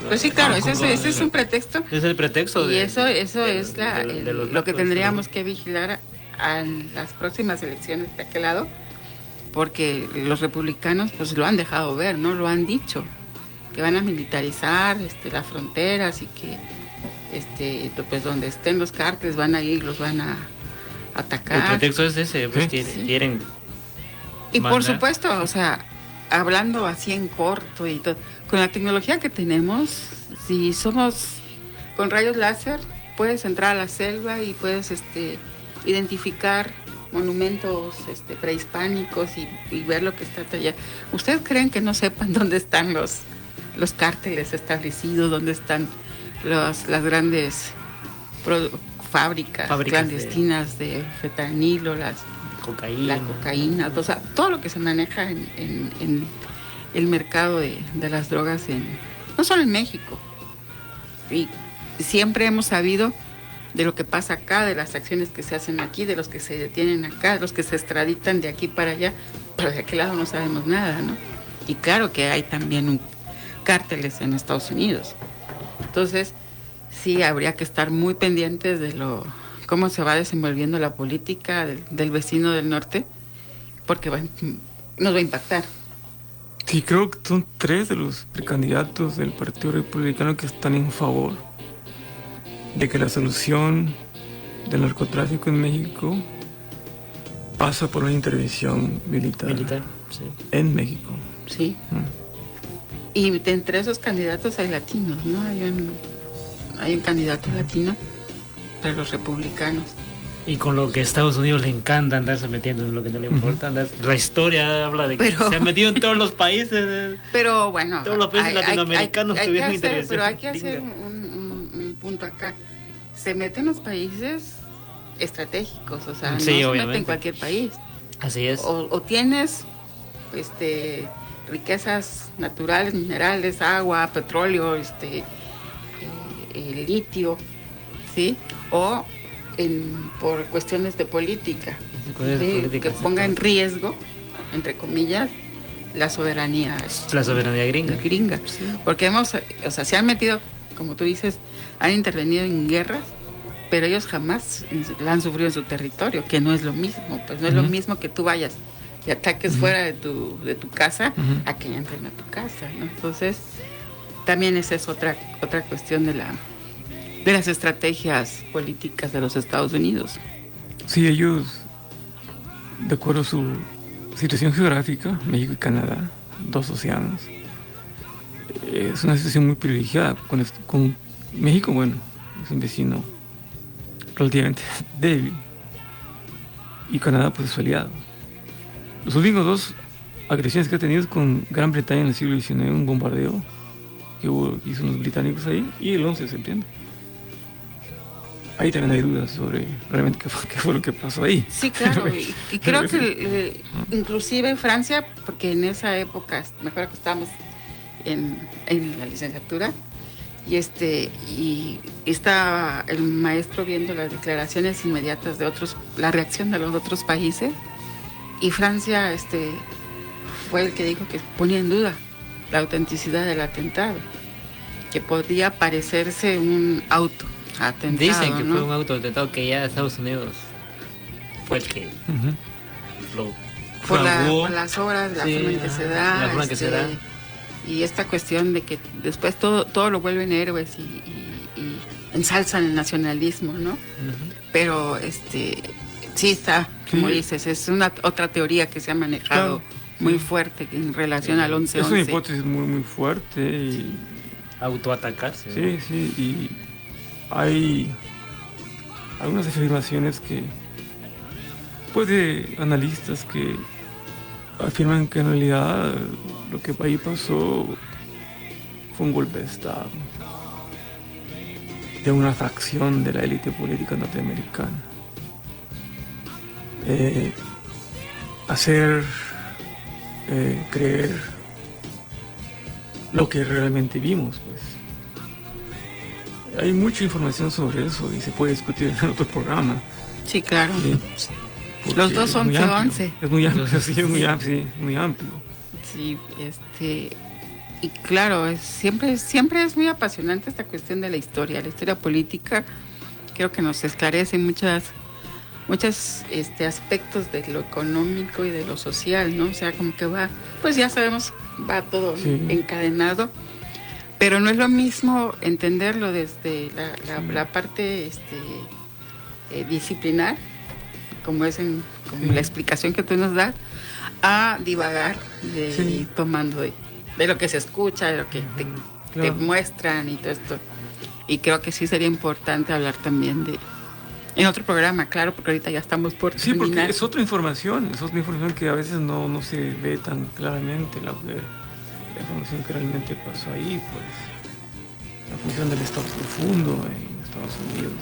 Pues sí, claro, ese es un pretexto. Es el pretexto. Y eso es lo que tendríamos que vigilar a las próximas elecciones de aquel lado, porque los republicanos pues lo han dejado ver, ¿no? Lo han dicho, que van a militarizar las fronteras y que pues donde estén los cárteles van a ir, los van a atacar. El pretexto es ese, pues quieren y mandar. Por supuesto, o sea, hablando así en corto y todo, con la tecnología que tenemos, si somos con rayos láser, puedes entrar a la selva y puedes identificar monumentos prehispánicos y ver lo que está allá. ¿Ustedes creen que no sepan dónde están los cárteles establecidos, dónde están las grandes fábricas clandestinas de fentanilo, la cocaína, o sea, todo lo que se maneja en el mercado de las drogas no solo en México? Y siempre hemos sabido de lo que pasa acá, de las acciones que se hacen aquí, de los que se detienen acá, de los que se extraditan de aquí para allá, pero de aquel lado no sabemos nada, ¿no? Y claro que hay también cárteles en Estados Unidos. Entonces, sí habría que estar muy pendientes de cómo se va desenvolviendo la política del vecino del norte, porque nos va a impactar. Sí, creo que son 3 de los precandidatos del Partido Republicano que están en favor de que la solución del narcotráfico en México pasa por una intervención militar sí. En México. Sí. Y entre esos candidatos hay latinos, ¿no? Hay un candidato latino de los republicanos. Y con lo que a Estados Unidos le encanta andarse metiendo en lo que no le importa. La historia habla de que se ha metido en todos los países. Pero bueno, todos los países latinoamericanos tuvieron interés. Pero hay que hacer un punto acá. Se meten los países estratégicos, o sea, sí, no obviamente. se mete en cualquier país. Así es. O tienes riquezas naturales, minerales, agua, petróleo, litio, ¿sí? O por cuestiones de política, que ponga en riesgo, entre comillas, la soberanía gringa. Sí. Porque se han metido como tú dices, han intervenido en guerras, pero ellos jamás la han sufrido en su territorio, que no es lo mismo, pues no es lo mismo que tú vayas y ataques fuera de tu casa a que entren a tu casa, ¿no? Entonces, también esa es otra cuestión de las estrategias políticas de los Estados Unidos. Sí, ellos, de acuerdo a su situación geográfica, México y Canadá, 2 océanos, es una situación muy privilegiada. Con México, bueno, es un vecino relativamente débil, y Canadá, pues, es su aliado. Los últimos 2 agresiones que ha tenido es con Gran Bretaña en el siglo XIX, un bombardeo que hizo los británicos ahí, y el 11 de septiembre. Ahí también hay dudas sobre realmente qué fue lo que pasó ahí. Sí, claro, y creo que inclusive Francia, porque en esa época, me acuerdo que estábamos en la licenciatura, y estaba el maestro viendo las declaraciones inmediatas de otros, la reacción de los otros países, y Francia fue el que dijo que ponía en duda la autenticidad del atentado, que podía parecerse un autoatentado. Dicen que ¿no? fue un autoatentado, que ya Estados Unidos fue el que lo por las obras, la forma en que se da, la forma en que se da. Y esta cuestión de que después todo lo vuelven héroes y ensalzan el nacionalismo, ¿no? Pero sí está, como dices, es otra teoría que se ha manejado muy fuerte en relación al 11-11. Es una hipótesis muy, muy fuerte. Y autoatacarse. Sí, y hay algunas afirmaciones que, pues, de analistas que afirman que en realidad lo que ahí pasó fue un golpe de Estado de una fracción de la élite política norteamericana. Hacer creer lo que realmente vimos, pues. Hay mucha información sobre eso y se puede discutir en otro programa. Sí, claro. Sí, los dos son 11. Es muy amplio, sí, es muy amplio. Sí, y claro, siempre es muy apasionante esta cuestión de la historia política. Creo que nos esclarece muchos aspectos de lo económico y de lo social, ¿no? O sea, como que pues ya sabemos, va todo encadenado, pero no es lo mismo entenderlo desde la parte disciplinar, como la explicación que tú nos das, a divagar tomando de lo que se escucha, de lo que te muestran y todo esto. Y creo que sí sería importante hablar también en otro programa, claro, porque ahorita ya estamos por terminar. Sí, porque es otra información que a veces no se ve tan claramente, la información que realmente pasó ahí, pues la función del Estado profundo en Estados Unidos.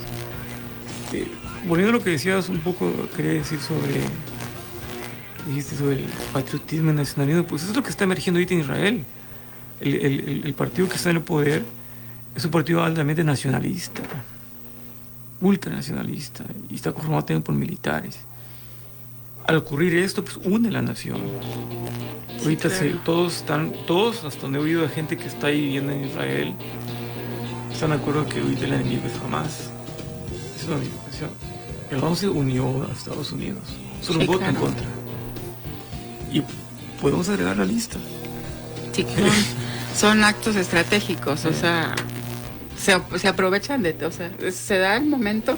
Volviendo a lo que decías un poco, quería decir dijiste sobre el patriotismo y el nacionalismo, pues eso es lo que está emergiendo ahorita en Israel. El partido que está en el poder es un partido altamente nacionalista, ultranacionalista, y está conformado también por militares. Al ocurrir esto, pues une la nación. Ahorita todos, hasta donde he oído de gente que está ahí viviendo en Israel, están de acuerdo que ahorita el enemigo es Hamas. Esa es la única cuestión. El 11 unió a Estados Unidos. Solo un voto en contra. Y podemos agregar la lista. Sí, son actos estratégicos, o sea, se aprovechan se da el momento,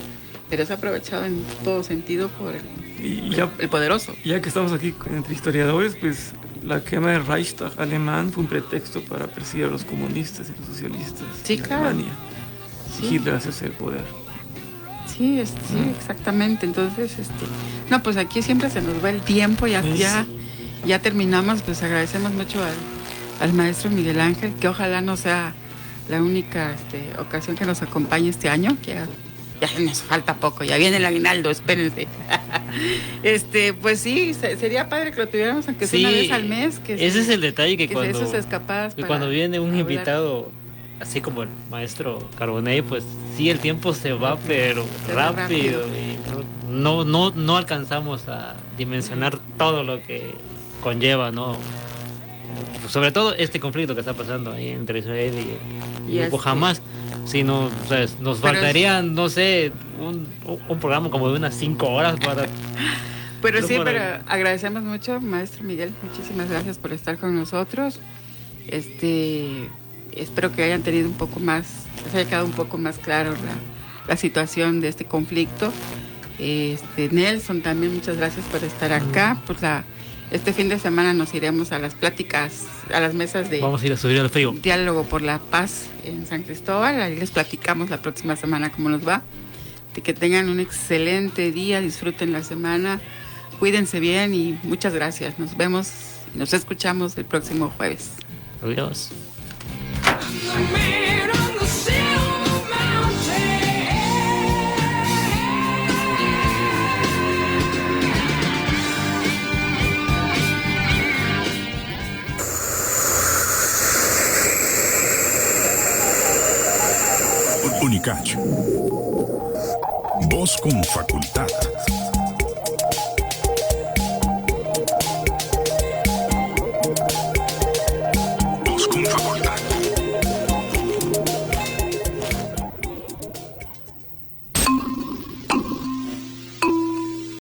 pero es aprovechado en todo sentido por el poderoso. Ya que estamos aquí entre historiadores, pues la quema del Reichstag alemán fue un pretexto para perseguir a los comunistas y los socialistas en Alemania. Y Hitler hacerse el poder. Sí, exactamente. Entonces, pues aquí siempre se nos va el tiempo, ya terminamos. Pues agradecemos mucho al maestro Miguel Ángel, que ojalá no sea la única ocasión que nos acompañe este año, que ya nos falta poco, ya viene el aguinaldo, espérense. Pues sí, sería padre que lo tuviéramos, aunque sea una vez al mes. Ese es el detalle, que cuando viene un invitado, así como el maestro Carbonell, pues sí, el tiempo se va, pero rápido. Y no alcanzamos a dimensionar todo lo que conlleva, ¿no? sobre todo este conflicto que está pasando ahí entre Israel y el grupo Hamas. Si no, o sea, nos faltarían, no sé, un programa como de unas 5 horas para... Pero sí, pero agradecemos mucho, maestro Miguel, muchísimas gracias por estar con nosotros. Espero que hayan tenido un poco más, les haya quedado un poco más claro la situación de este conflicto. Nelson, también muchas gracias por estar acá. Pues este fin de semana nos iremos a las pláticas, a las mesas de... Vamos a ir a subir al frío. Diálogo por la Paz en San Cristóbal. Ahí les platicamos la próxima semana cómo nos va. De que tengan un excelente día, disfruten la semana, cuídense bien y muchas gracias. Nos vemos y nos escuchamos el próximo jueves. Adiós. Unicach. Voz con facultad.